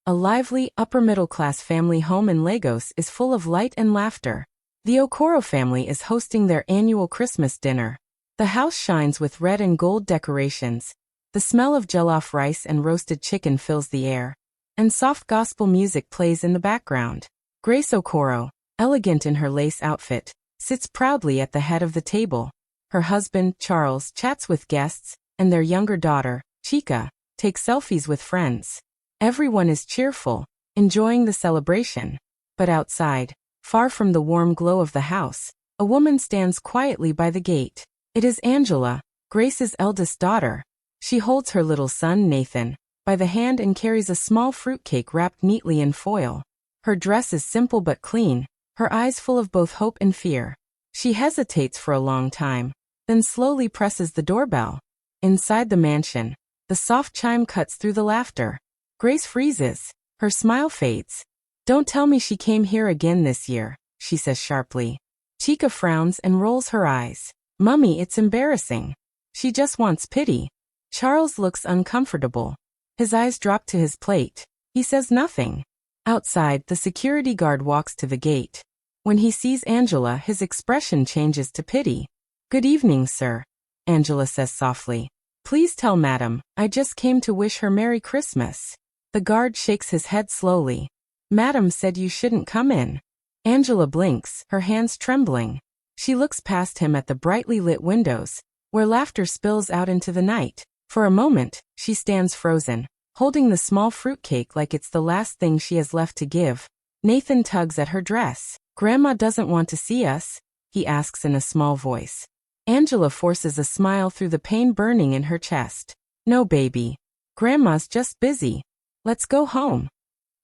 A lively, upper-middle-class family home in Lagos is full of light and laughter. The Okoro family is hosting their annual Christmas dinner. The house shines with red and gold decorations. The smell of jollof rice and roasted chicken fills the air, and soft gospel music plays in the background. Grace Okoro, elegant in her lace outfit, sits proudly at the head of the table. Her husband, Charles, chats with guests, and their younger daughter, Chika, takes selfies with friends. Everyone is cheerful, enjoying the celebration. But outside, far from the warm glow of the house, a woman stands quietly by the gate. It is Angela, Grace's eldest daughter. She holds her little son, Nathan, by the hand and carries a small fruitcake wrapped neatly in foil. Her dress is simple but clean, her eyes full of both hope and fear. She hesitates for a long time, then slowly presses the doorbell. Inside the mansion, the soft chime cuts through the laughter. Grace freezes. Her smile fades. "Don't tell me she came here again this year," she says sharply. Chika frowns and rolls her eyes. "Mummy, it's embarrassing. She just wants pity." Charles looks uncomfortable. His eyes drop to his plate. He says nothing. Outside, the security guard walks to the gate. When he sees Angela, his expression changes to pity. "Good evening, sir," Angela says softly. "Please tell Madam, I just came to wish her Merry Christmas." The guard shakes his head slowly. "Madam said you shouldn't come in." Angela blinks, her hands trembling. She looks past him at the brightly lit windows, where laughter spills out into the night. For a moment, she stands frozen, holding the small fruitcake like it's the last thing she has left to give. Nathan tugs at her dress. "Grandma doesn't want to see us?" he asks in a small voice. Angela forces a smile through the pain burning in her chest. "No, baby. Grandma's just busy. Let's go home."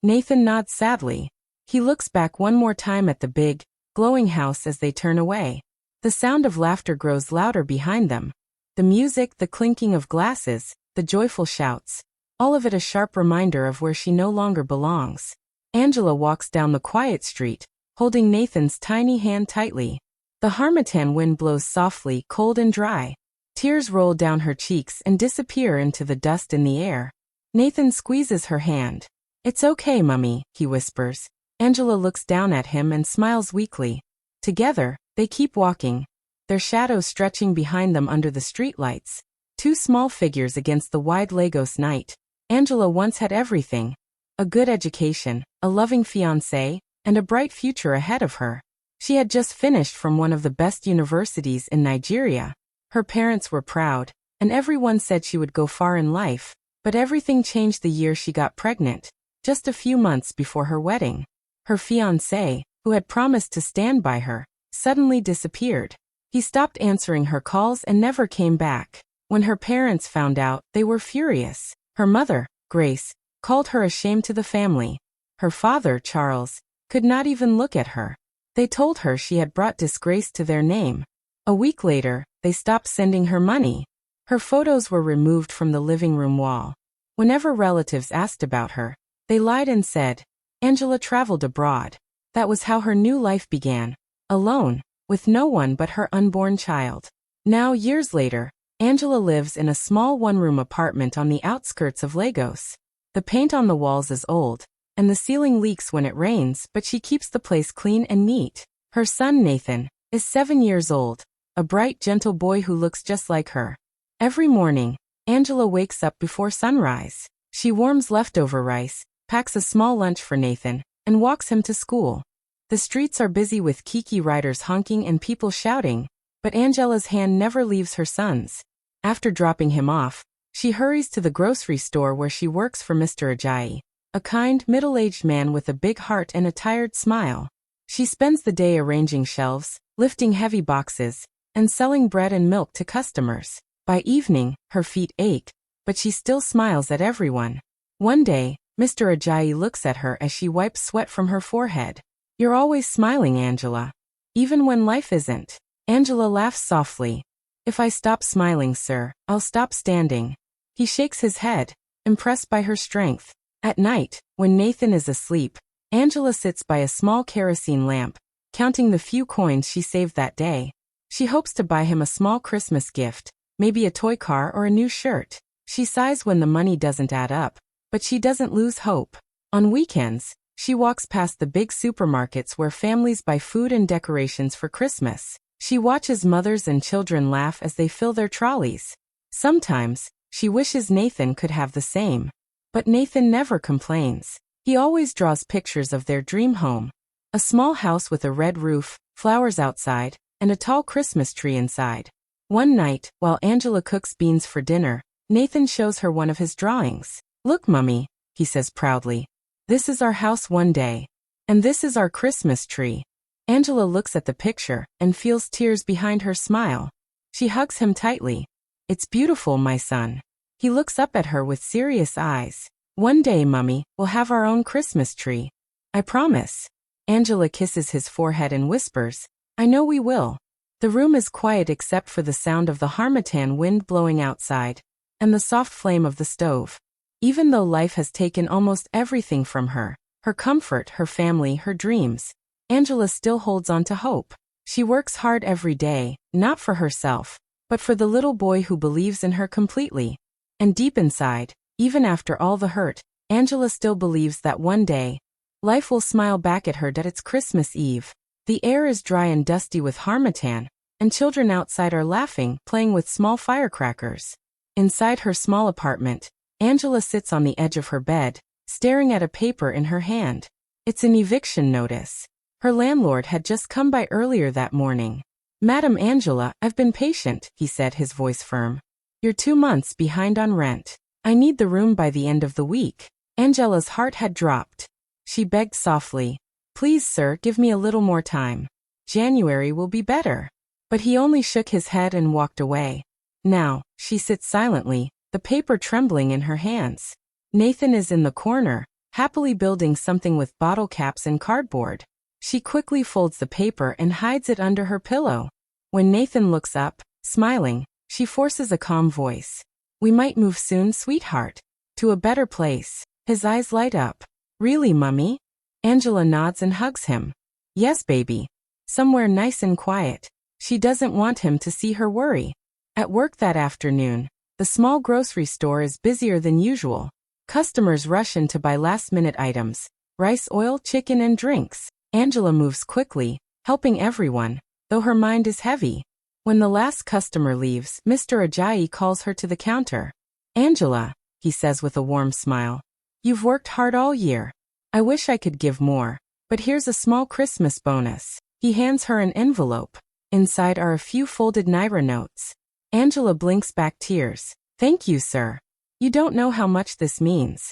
Nathan nods sadly. He looks back one more time at the big, glowing house as they turn away. The sound of laughter grows louder behind them. The music, the clinking of glasses, the joyful shouts, all of it a sharp reminder of where she no longer belongs. Angela walks down the quiet street, holding Nathan's tiny hand tightly. The harmattan wind blows softly, cold and dry. Tears roll down her cheeks and disappear into the dust in the air. Nathan squeezes her hand. "It's okay, Mummy," he whispers. Angela looks down at him and smiles weakly. Together, they keep walking, their shadows stretching behind them under the streetlights. Two small figures against the wide Lagos night. Angela once had everything: a good education, a loving fiancé, and a bright future ahead of her. She had just finished from one of the best universities in Nigeria. Her parents were proud, and everyone said she would go far in life. But everything changed the year she got pregnant, just a few months before her wedding. Her fiancé, who had promised to stand by her, suddenly disappeared. He stopped answering her calls and never came back. When her parents found out, they were furious. Her mother, Grace, called her a shame to the family. Her father, Charles, could not even look at her. They told her she had brought disgrace to their name. A week later, they stopped sending her money. Her photos were removed from the living room wall. Whenever relatives asked about her, they lied and said Angela traveled abroad. That was how her new life began, alone, with no one but her unborn child. Now, years later, Angela lives in a small one-room apartment on the outskirts of Lagos. The paint on the walls is old, and the ceiling leaks when it rains, but she keeps the place clean and neat. Her son, Nathan, is 7 years old, a bright, gentle boy who looks just like her. Every morning, Angela wakes up before sunrise. She warms leftover rice, packs a small lunch for Nathan, and walks him to school. The streets are busy with Kiki riders honking and people shouting, but Angela's hand never leaves her son's. After dropping him off, she hurries to the grocery store where she works for Mr. Ajayi, a kind, middle-aged man with a big heart and a tired smile. She spends the day arranging shelves, lifting heavy boxes, and selling bread and milk to customers. By evening, her feet ache, but she still smiles at everyone. One day, Mr. Ajayi looks at her as she wipes sweat from her forehead. "You're always smiling, Angela. Even when life isn't." Angela laughs softly. "If I stop smiling, sir, I'll stop standing." He shakes his head, impressed by her strength. At night, when Nathan is asleep, Angela sits by a small kerosene lamp, counting the few coins she saved that day. She hopes to buy him a small Christmas gift, maybe a toy car or a new shirt. She sighs when the money doesn't add up, but she doesn't lose hope. On weekends, she walks past the big supermarkets where families buy food and decorations for Christmas. She watches mothers and children laugh as they fill their trolleys. Sometimes, she wishes Nathan could have the same. But Nathan never complains. He always draws pictures of their dream home. A small house with a red roof, flowers outside, and a tall Christmas tree inside. One night, while Angela cooks beans for dinner, Nathan shows her one of his drawings. "Look, Mummy," he says proudly. "This is our house one day. And this is our Christmas tree." Angela looks at the picture and feels tears behind her smile. She hugs him tightly. "It's beautiful, my son." He looks up at her with serious eyes. "One day, Mummy, we'll have our own Christmas tree. I promise." Angela kisses his forehead and whispers, "I know we will." The room is quiet except for the sound of the harmattan wind blowing outside and the soft flame of the stove. Even though life has taken almost everything from her, her comfort, her family, her dreams, Angela still holds on to hope. She works hard every day, not for herself, but for the little boy who believes in her completely. And deep inside, even after all the hurt, Angela still believes that one day, life will smile back at her. That it's Christmas Eve. The air is dry and dusty with harmattan, and children outside are laughing, playing with small firecrackers. Inside her small apartment, Angela sits on the edge of her bed, staring at a paper in her hand. It's an eviction notice. Her landlord had just come by earlier that morning. "Madam Angela, I've been patient," he said, his voice firm. "You're 2 months behind on rent. I need the room by the end of the week." Angela's heart had dropped. She begged softly, "Please, sir, give me a little more time. January will be better." But he only shook his head and walked away. Now, she sits silently, the paper trembling in her hands. Nathan is in the corner, happily building something with bottle caps and cardboard. She quickly folds the paper and hides it under her pillow. When Nathan looks up, smiling, she forces a calm voice. "We might move soon, sweetheart. To a better place." His eyes light up. "Really, Mummy?" Angela nods and hugs him. "Yes, baby. Somewhere nice and quiet." She doesn't want him to see her worry. At work that afternoon, the small grocery store is busier than usual. Customers rush in to buy last-minute items, rice, oil, chicken, and drinks. Angela moves quickly, helping everyone, though her mind is heavy. When the last customer leaves, Mr. Ajayi calls her to the counter. "Angela," he says with a warm smile, "you've worked hard all year. I wish I could give more, but here's a small Christmas bonus." He hands her an envelope. Inside are a few folded Naira notes. Angela blinks back tears. "Thank you, sir. You don't know how much this means."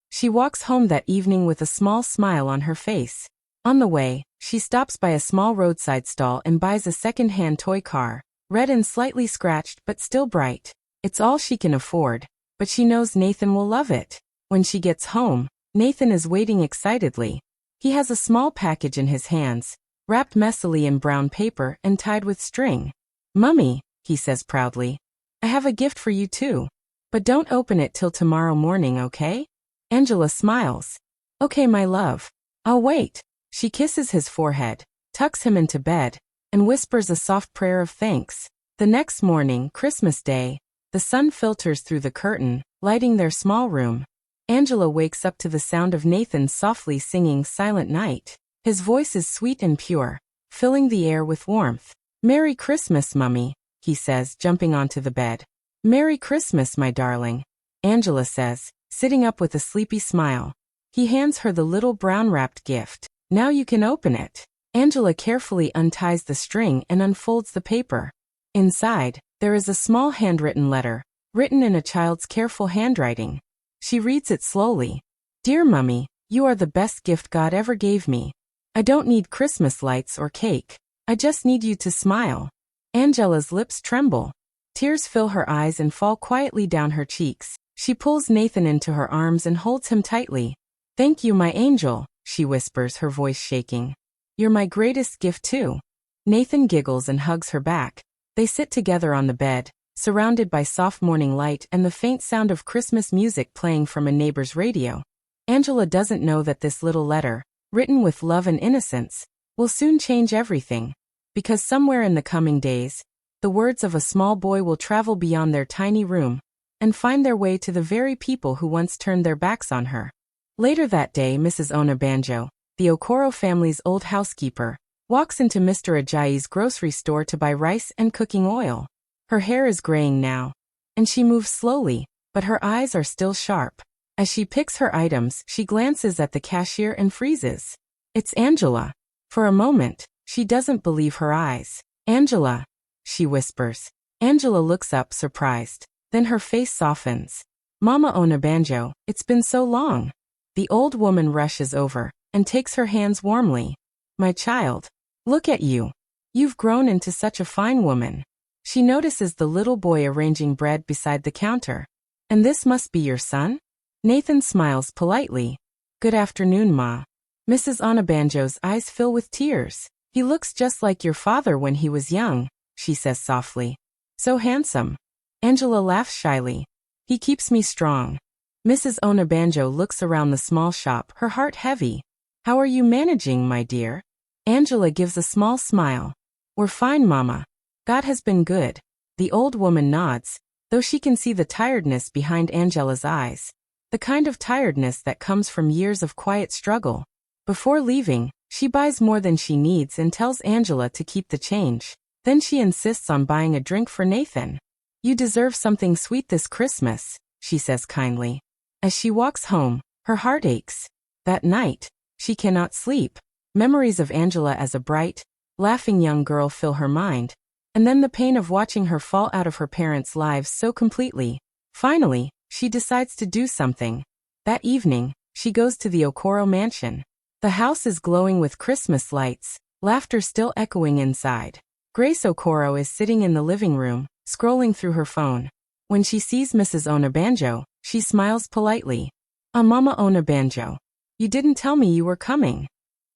She walks home that evening with a small smile on her face. On the way, she stops by a small roadside stall and buys a second-hand toy car, red and slightly scratched but still bright. It's all she can afford, but she knows Nathan will love it. When she gets home, Nathan is waiting excitedly. He has a small package in his hands, wrapped messily in brown paper and tied with string. "Mummy," he says proudly, "I have a gift for you too. But don't open it till tomorrow morning, okay?" Angela smiles. "Okay, my love. I'll wait." She kisses his forehead, tucks him into bed, and whispers a soft prayer of thanks. The next morning, Christmas Day, the sun filters through the curtain, lighting their small room. Angela wakes up to the sound of Nathan softly singing Silent Night. His voice is sweet and pure, filling the air with warmth. "Merry Christmas, Mummy," he says, jumping onto the bed. "Merry Christmas, my darling," Angela says, sitting up with a sleepy smile. He hands her the little brown-wrapped gift. "Now you can open it." Angela carefully unties the string and unfolds the paper. Inside, there is a small handwritten letter, written in a child's careful handwriting. She reads it slowly. "Dear Mummy, you are the best gift God ever gave me. I don't need Christmas lights or cake. I just need you to smile." Angela's lips tremble. Tears fill her eyes and fall quietly down her cheeks. She pulls Nathan into her arms and holds him tightly. "Thank you, my angel," she whispers, her voice shaking. "You're my greatest gift too." Nathan giggles and hugs her back. They sit together on the bed, surrounded by soft morning light and the faint sound of Christmas music playing from a neighbor's radio. Angela doesn't know that this little letter, written with love and innocence, will soon change everything. Because somewhere in the coming days, the words of a small boy will travel beyond their tiny room and find their way to the very people who once turned their backs on her. Later that day, Mrs. Onabanjo, the Okoro family's old housekeeper, walks into Mr. Ajayi's grocery store to buy rice and cooking oil. Her hair is graying now, and she moves slowly, but her eyes are still sharp. As she picks her items, she glances at the cashier and freezes. It's Angela. For a moment, she doesn't believe her eyes. Angela, she whispers. Angela looks up, surprised. Then her face softens. Mama Onabanjo, it's been so long. The old woman rushes over and takes her hands warmly. My child, look at you. You've grown into such a fine woman. She notices the little boy arranging bread beside the counter. And this must be your son? Nathan smiles politely. Good afternoon, Ma. Mrs. Onabanjo's eyes fill with tears. He looks just like your father when he was young, she says softly. So handsome. Angela laughs shyly. He keeps me strong. Mrs. Onabanjo looks around the small shop, her heart heavy. How are you managing, my dear? Angela gives a small smile. We're fine, Mama. God has been good. The old woman nods, though she can see the tiredness behind Angela's eyes. The kind of tiredness that comes from years of quiet struggle. Before leaving, she buys more than she needs and tells Angela to keep the change. Then she insists on buying a drink for Nathan. You deserve something sweet this Christmas, she says kindly. As she walks home, her heart aches. That night, she cannot sleep. Memories of Angela as a bright, laughing young girl fill her mind. And then the pain of watching her fall out of her parents' lives so completely. Finally, she decides to do something. That evening, she goes to the Okoro mansion. The house is glowing with Christmas lights, laughter still echoing inside. Grace Okoro is sitting in the living room, scrolling through her phone. When she sees Mrs. Onabanjo, she smiles politely. Mama Onabanjo, you didn't tell me you were coming.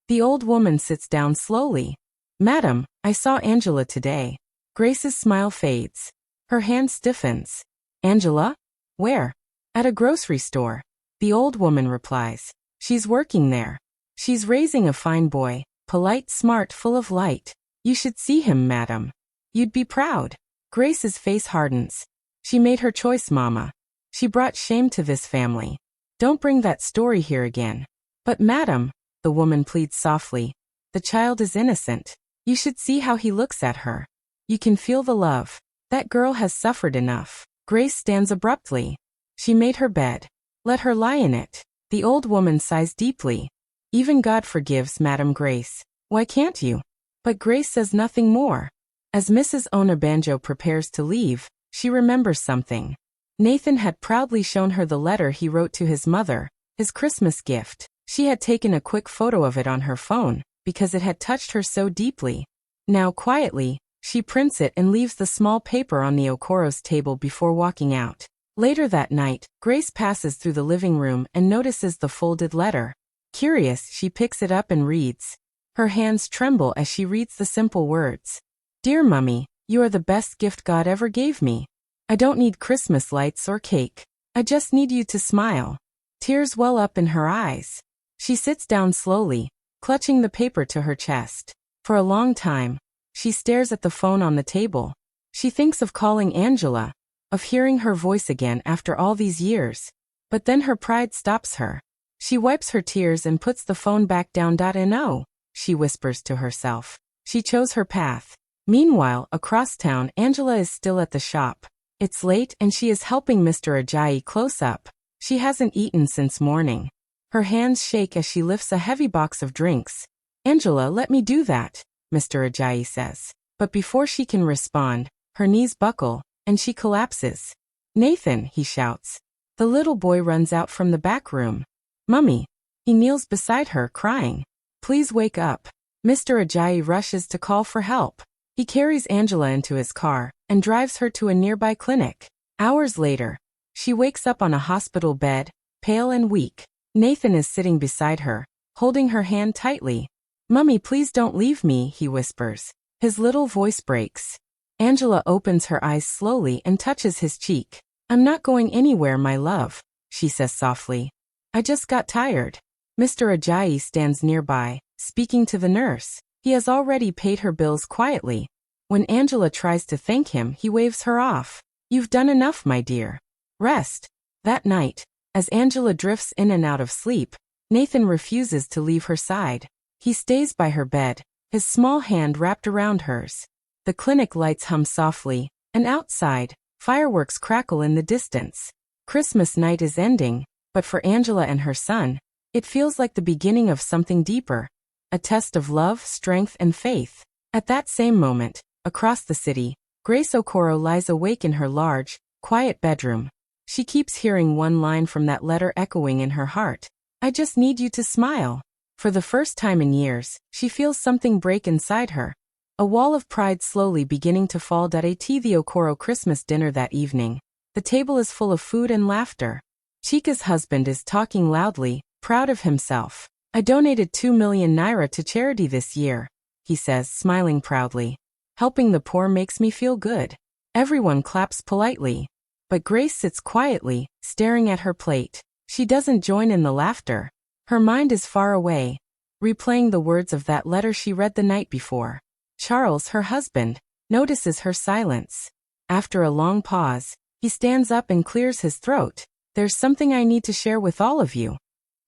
The old woman sits down slowly. Madam, I saw Angela today. Grace's smile fades. Her hand stiffens. Angela? Where? At a grocery store. The old woman replies. She's working there. She's raising a fine boy, polite, smart, full of light. You should see him, madam. You'd be proud. Grace's face hardens. She made her choice, Mama. She brought shame to this family. Don't bring that story here again. But madam, the woman pleads softly, the child is innocent. You should see how he looks at her. You can feel the love. That girl has suffered enough. Grace stands abruptly. She made her bed. Let her lie in it. The old woman sighs deeply. Even God forgives, Madam Grace. Why can't you? But Grace says nothing more. As Mrs. Onabanjo prepares to leave, she remembers something. Nathan had proudly shown her the letter he wrote to his mother, his Christmas gift. She had taken a quick photo of it on her phone, because it had touched her so deeply. Now quietly, she prints it and leaves the small paper on the Okoro's table before walking out. Later that night, Grace passes through the living room and notices the folded letter. Curious, she picks it up and reads. Her hands tremble as she reads the simple words. Dear Mummy, you are the best gift God ever gave me. I don't need Christmas lights or cake. I just need you to smile. Tears well up in her eyes. She sits down slowly, clutching the paper to her chest. For a long time, she stares at the phone on the table. She thinks of calling Angela, of hearing her voice again after all these years. But then her pride stops her. She wipes her tears and puts the phone back down. No, she whispers to herself. She chose her path. Meanwhile, across town, Angela is still at the shop. It's late and she is helping Mr. Ajayi close up. She hasn't eaten since morning. Her hands shake as she lifts a heavy box of drinks. Angela, let me do that, Mr. Ajayi says. But before she can respond, her knees buckle, and she collapses. Nathan, he shouts. The little boy runs out from the back room. Mummy. He kneels beside her, crying. Please wake up. Mr. Ajayi rushes to call for help. He carries Angela into his car and drives her to a nearby clinic. Hours later, she wakes up on a hospital bed, pale and weak. Nathan is sitting beside her, holding her hand tightly. Mummy, please don't leave me, he whispers. His little voice breaks. Angela opens her eyes slowly and touches his cheek. I'm not going anywhere, my love, she says softly. I just got tired. Mr. Ajayi stands nearby, speaking to the nurse. He has already paid her bills quietly. When Angela tries to thank him, he waves her off. You've done enough, my dear. Rest. That night, As Angela drifts in and out of sleep, Nathan refuses to leave her side. He stays by her bed, his small hand wrapped around hers. The clinic lights hum softly, and outside, fireworks crackle in the distance. Christmas night is ending, but for Angela and her son, it feels like the beginning of something deeper. A test of love, strength, and faith. At that same moment, across the city, Grace Okoro lies awake in her large, quiet bedroom. She keeps hearing one line from that letter echoing in her heart. I just need you to smile. For the first time in years, she feels something break inside her. A wall of pride slowly beginning to fall. At the Okoro Christmas dinner that evening, the table is full of food and laughter. Chika's husband is talking loudly, proud of himself. I donated 2 million naira to charity this year, he says, smiling proudly. Helping the poor makes me feel good. Everyone claps politely. But Grace sits quietly, staring at her plate. She doesn't join in the laughter. Her mind is far away, replaying the words of that letter she read the night before. Charles, her husband, notices her silence. After a long pause, he stands up and clears his throat. There's something I need to share with all of you.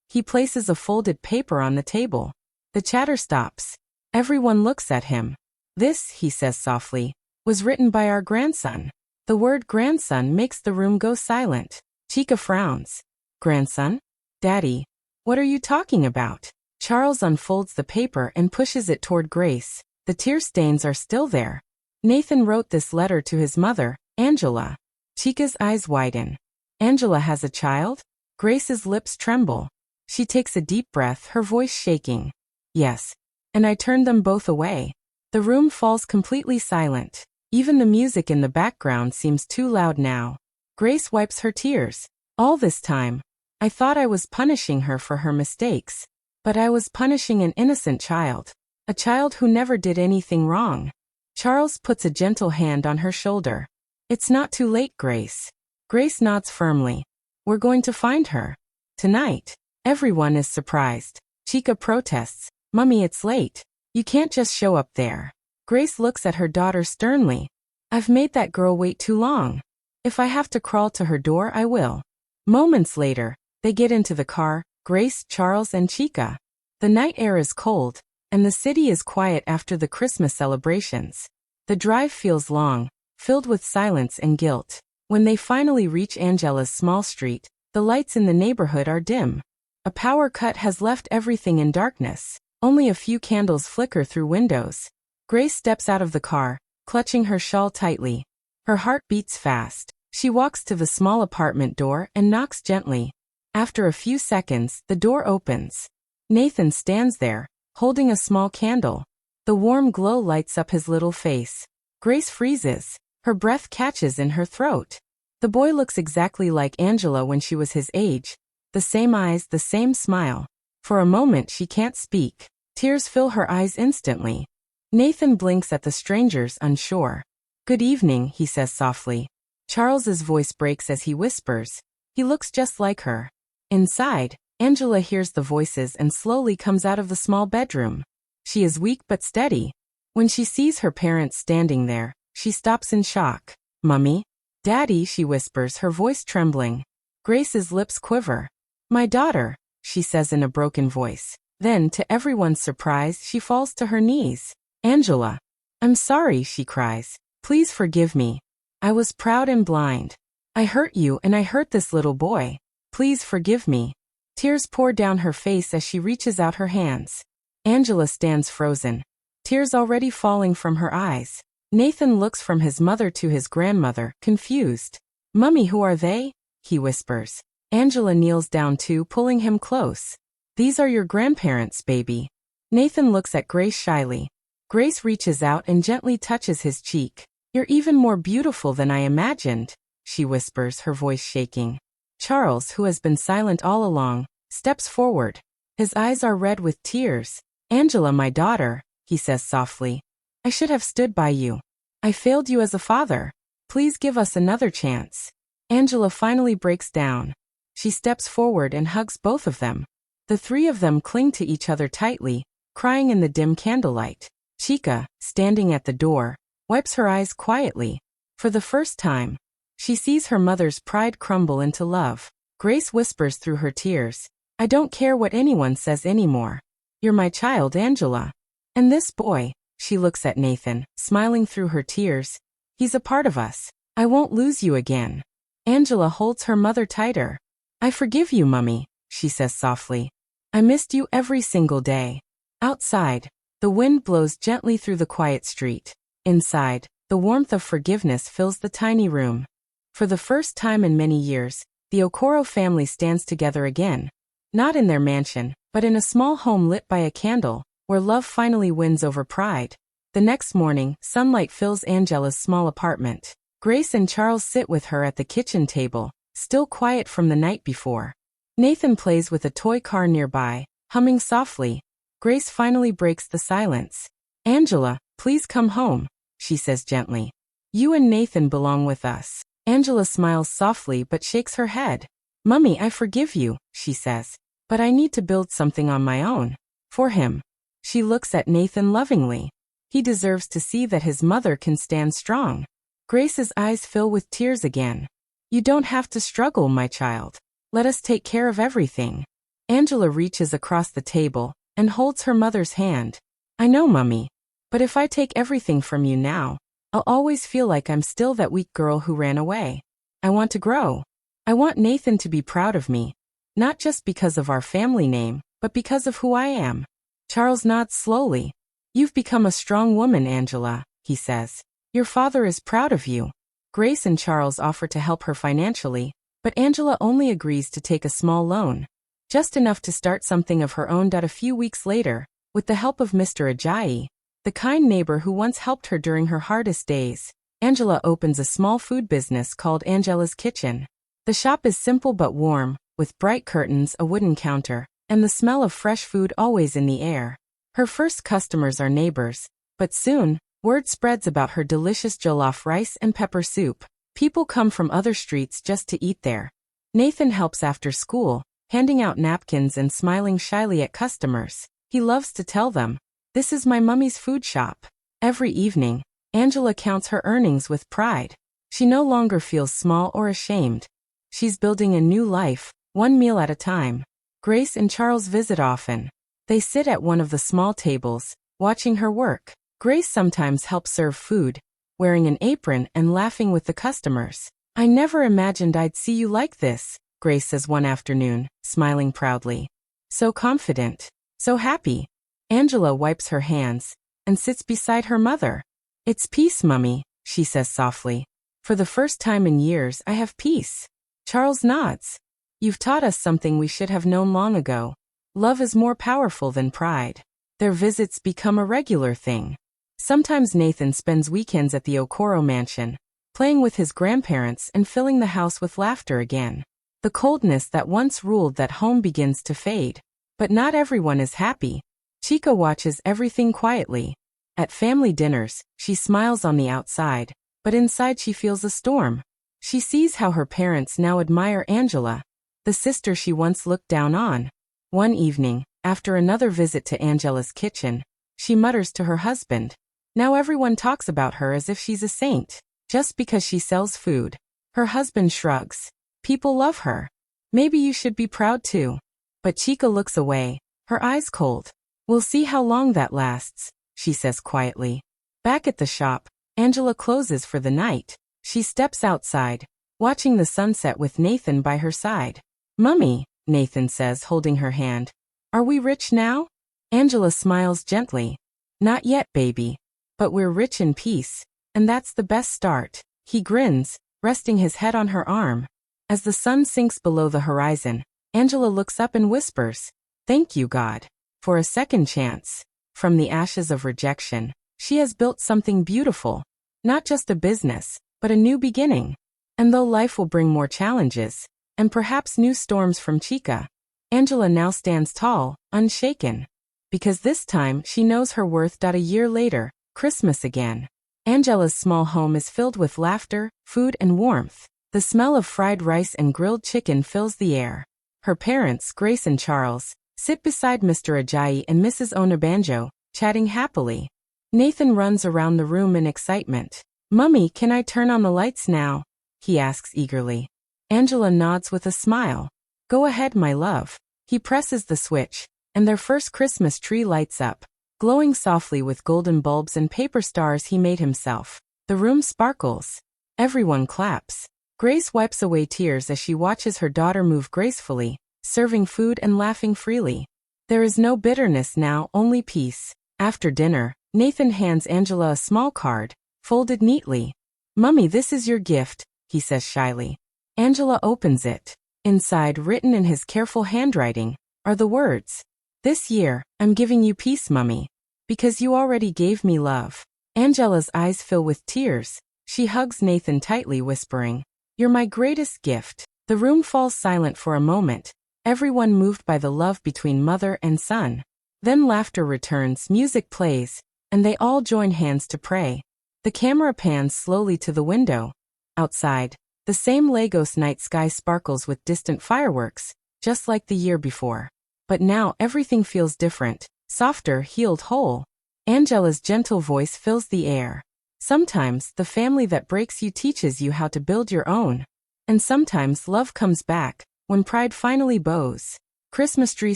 He places a folded paper on the table. The chatter stops. Everyone looks at him. This, he says softly, was written by our grandson. The word grandson makes the room go silent. Chika frowns. Grandson? Daddy, what are you talking about? Charles unfolds the paper and pushes it toward Grace. The tear stains are still there. Nathan wrote this letter to his mother, Angela. Chika's eyes widen. Angela has a child? Grace's lips tremble. She takes a deep breath, her voice shaking. Yes. And I turned them both away. The room falls completely silent. Even the music in the background seems too loud now. Grace wipes her tears. All this time, I thought I was punishing her for her mistakes. But I was punishing an innocent child. A child who never did anything wrong. Charles puts a gentle hand on her shoulder. It's not too late, Grace. Grace nods firmly. We're going to find her. Tonight. Everyone is surprised. Chika protests. Mummy, it's late. You can't just show up there. Grace looks at her daughter sternly. I've made that girl wait too long. If I have to crawl to her door, I will. Moments later, they get into the car, Grace, Charles, and Chika. The night air is cold, and the city is quiet after the Christmas celebrations. The drive feels long, filled with silence and guilt. When they finally reach Angela's small street, the lights in the neighborhood are dim. A power cut has left everything in darkness. Only a few candles flicker through windows. Grace steps out of the car, clutching her shawl tightly. Her heart beats fast. She walks to the small apartment door and knocks gently. After a few seconds, the door opens. Nathan stands there, holding a small candle. The warm glow lights up his little face. Grace freezes. Her breath catches in her throat. The boy looks exactly like Angela when she was his age. The same eyes, the same smile. For a moment she can't speak. Tears fill her eyes instantly. Nathan blinks at the strangers, unsure. Good evening, he says softly. Charles's voice breaks as he whispers. He looks just like her. Inside, Angela hears the voices and slowly comes out of the small bedroom. She is weak but steady. When she sees her parents standing there, she stops in shock. Mummy? Daddy, she whispers, her voice trembling. Grace's lips quiver. My daughter, she says in a broken voice. Then, to everyone's surprise, she falls to her knees. Angela. I'm sorry, she cries. Please forgive me. I was proud and blind. I hurt you and I hurt this little boy. Please forgive me. Tears pour down her face as she reaches out her hands. Angela stands frozen. Tears already falling from her eyes. Nathan looks from his mother to his grandmother, confused. Mummy, who are they? He whispers. Angela kneels down too, pulling him close. These are your grandparents, baby. Nathan looks at Grace shyly. Grace reaches out and gently touches his cheek. You're even more beautiful than I imagined, she whispers, her voice shaking. Charles, who has been silent all along, steps forward. His eyes are red with tears. Angela, my daughter, he says softly. I should have stood by you. I failed you as a father. Please give us another chance. Angela finally breaks down. She steps forward and hugs both of them. The three of them cling to each other tightly, crying in the dim candlelight. Chika, standing at the door, wipes her eyes quietly. For the first time, she sees her mother's pride crumble into love. Grace whispers through her tears. I don't care what anyone says anymore. You're my child, Angela. And this boy, she looks at Nathan, smiling through her tears. He's a part of us. I won't lose you again. Angela holds her mother tighter. I forgive you, Mummy, she says softly. I missed you every single day. Outside, the wind blows gently through the quiet street. Inside, the warmth of forgiveness fills the tiny room. For the first time in many years, the Okoro family stands together again. Not in their mansion, but in a small home lit by a candle, where love finally wins over pride. The next morning, sunlight fills Angela's small apartment. Grace and Charles sit with her at the kitchen table, still quiet from the night before. Nathan plays with a toy car nearby, humming softly. Grace finally breaks the silence. Angela, please come home, she says gently. You and Nathan belong with us. Angela smiles softly but shakes her head. Mummy, I forgive you, she says. But I need to build something on my own. For him. She looks at Nathan lovingly. He deserves to see that his mother can stand strong. Grace's eyes fill with tears again. You don't have to struggle, my child. Let us take care of everything. Angela reaches across the table and holds her mother's hand. I know, Mummy. But if I take everything from you now, I'll always feel like I'm still that weak girl who ran away. I want to grow. I want Nathan to be proud of me. Not just because of our family name, but because of who I am. Charles nods slowly. You've become a strong woman, Angela, he says. Your father is proud of you. Grace and Charles offer to help her financially, but Angela only agrees to take a small loan. Just enough to start something of her own. A few weeks later, with the help of Mr. Ajayi, the kind neighbor who once helped her during her hardest days, Angela opens a small food business called Angela's Kitchen. The shop is simple but warm, with bright curtains, a wooden counter, and the smell of fresh food always in the air. Her first customers are neighbors, but soon, word spreads about her delicious jollof rice and pepper soup. People come from other streets just to eat there. Nathan helps after school, handing out napkins and smiling shyly at customers. He loves to tell them, "This is my mummy's food shop." Every evening, Angela counts her earnings with pride. She no longer feels small or ashamed. She's building a new life, one meal at a time. Grace and Charles visit often. They sit at one of the small tables, watching her work. Grace sometimes helps serve food, wearing an apron and laughing with the customers. I never imagined I'd see you like this, Grace says one afternoon, smiling proudly. So confident, so happy. Angela wipes her hands and sits beside her mother. It's peace, Mummy, she says softly. For the first time in years, I have peace. Charles nods. You've taught us something we should have known long ago. Love is more powerful than pride. Their visits become a regular thing. Sometimes Nathan spends weekends at the Okoro mansion, playing with his grandparents and filling the house with laughter again. The coldness that once ruled that home begins to fade. But not everyone is happy. Chica watches everything quietly. At family dinners, she smiles on the outside, but inside she feels a storm. She sees how her parents now admire Angela, the sister she once looked down on. One evening, after another visit to Angela's kitchen, she mutters to her husband, "Now everyone talks about her as if she's a saint, just because she sells food." Her husband shrugs. People love her. Maybe you should be proud too. But Chica looks away, her eyes cold. We'll see how long that lasts, she says quietly. Back at the shop, Angela closes for the night. She steps outside, watching the sunset with Nathan by her side. Mummy, Nathan says, holding her hand. Are we rich now? Angela smiles gently. Not yet, baby. But we're rich in peace, and that's the best start. He grins, resting his head on her arm. As the sun sinks below the horizon, Angela looks up and whispers, "Thank you, God, for a second chance." From the ashes of rejection, she has built something beautiful. Not just a business, but a new beginning. And though life will bring more challenges, and perhaps new storms from Chica, Angela now stands tall, unshaken. Because this time she knows her worth. A year later, Christmas again. Angela's small home is filled with laughter, food and warmth. The smell of fried rice and grilled chicken fills the air. Her parents, Grace and Charles, sit beside Mr. Ajayi and Mrs. Onabanjo, chatting happily. Nathan runs around the room in excitement. "Mummy, can I turn on the lights now?" he asks eagerly. Angela nods with a smile. Go ahead, my love. He presses the switch, and their first Christmas tree lights up, glowing softly with golden bulbs and paper stars he made himself. The room sparkles. Everyone claps. Grace wipes away tears as she watches her daughter move gracefully, serving food and laughing freely. There is no bitterness now, only peace. After dinner, Nathan hands Angela a small card, folded neatly. Mummy, this is your gift, he says shyly. Angela opens it. Inside, written in his careful handwriting, are the words, "This year, I'm giving you peace, Mummy, because you already gave me love." Angela's eyes fill with tears. She hugs Nathan tightly, whispering, "You're my greatest gift." The room falls silent for a moment, everyone moved by the love between mother and son. Then laughter returns, music plays, and they all join hands to pray. The camera pans slowly to the window. Outside, the same Lagos night sky sparkles with distant fireworks, just like the year before. But now everything feels different, softer, healed whole. Angela's gentle voice fills the air. Sometimes the family that breaks you teaches you how to build your own. And sometimes love comes back, when pride finally bows. Christmas tree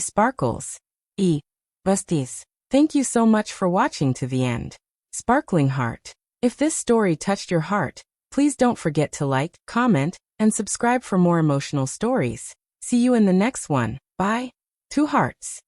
sparkles. Besties, thank you so much for watching to the end. Sparkling heart. If this story touched your heart, please don't forget to like, comment, and subscribe for more emotional stories. See you in the next one. Bye. 2 hearts.